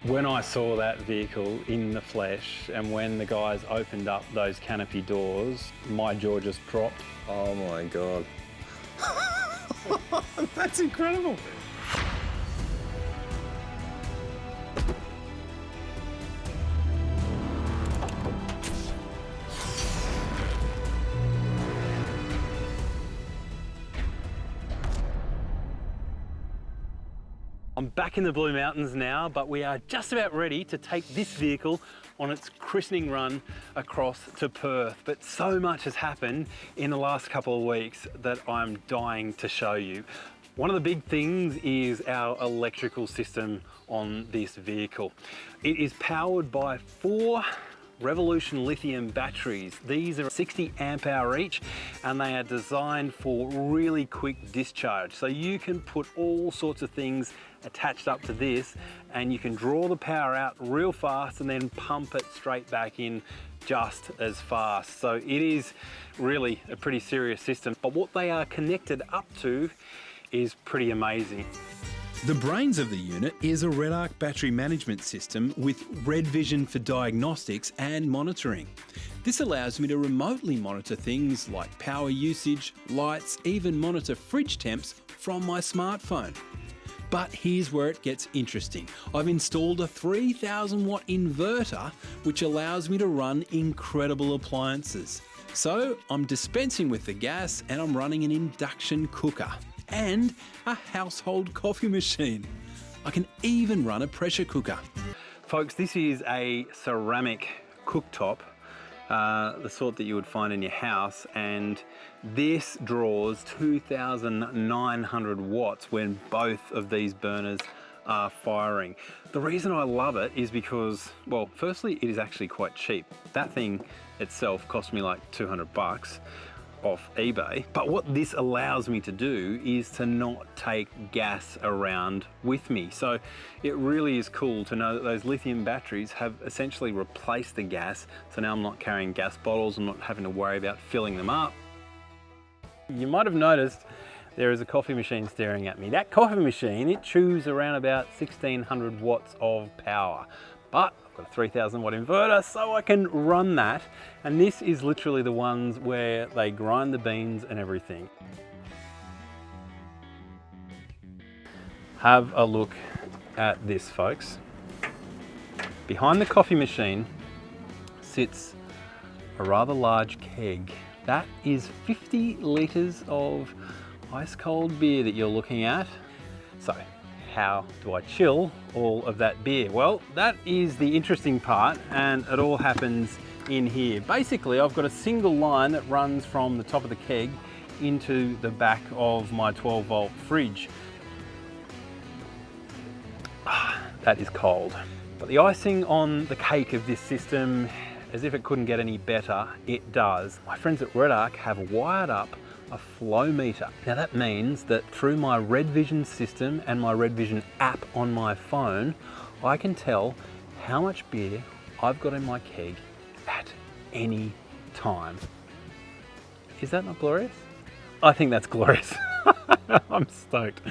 When I saw that vehicle in the flesh and when the guys opened up those canopy doors, my jaw just dropped. Oh my God. That's incredible. I'm back in the Blue Mountains now, but we are just about ready to take this vehicle on its christening run across to Perth. But so much has happened in the last couple of weeks that I'm dying to show you. One of the big things is our electrical system on this vehicle. It is powered by 4 Revolution lithium batteries. These are 60 amp hour each, and they are designed for really quick discharge. So you can put all sorts of things attached up to this, and you can draw the power out real fast and then pump it straight back in just as fast. So it is really a pretty serious system, but what they are connected up to is pretty amazing. The brains of the unit is a Redarc battery management system with RedVision for diagnostics and monitoring. This allows me to remotely monitor things like power usage, lights, even monitor fridge temps from my smartphone. But here's where it gets interesting. I've installed a 3000 watt inverter, which allows me to run incredible appliances. So I'm dispensing with the gas and I'm running an induction cooker and a household coffee machine. I can even run a pressure cooker. Folks, this is a ceramic cooktop, the sort that you would find in your house, and this draws 2,900 watts when both of these burners are firing. The reason I love it is because, well, firstly, it is actually quite cheap. That thing itself cost me like 200 bucks off eBay. But what this allows me to do is to not take gas around with me. So it really is cool to know that those lithium batteries have essentially replaced the gas. So now I'm not carrying gas bottles, I'm not having to worry about filling them up. You might have noticed there is a coffee machine staring at me. That coffee machine, it chews around about 1600 watts of power. But I've got a 3000 watt inverter, so I can run that. And this is literally the ones where they grind the beans and everything. Have a look at this, folks. Behind the coffee machine sits a rather large keg. That is 50 litres of ice cold beer that you're looking at. So, how do I chill all of that beer? Well, that is the interesting part, and it all happens in here. Basically, I've got a single line that runs from the top of the keg into the back of my 12 volt fridge. That is cold. But the icing on the cake of this system, as if it couldn't get any better, it does. My friends at Redarc have wired up a flow meter. Now that means that through my RedVision system and my RedVision app on my phone, I can tell how much beer I've got in my keg at any time. Is that not glorious? I think that's glorious. I'm stoked.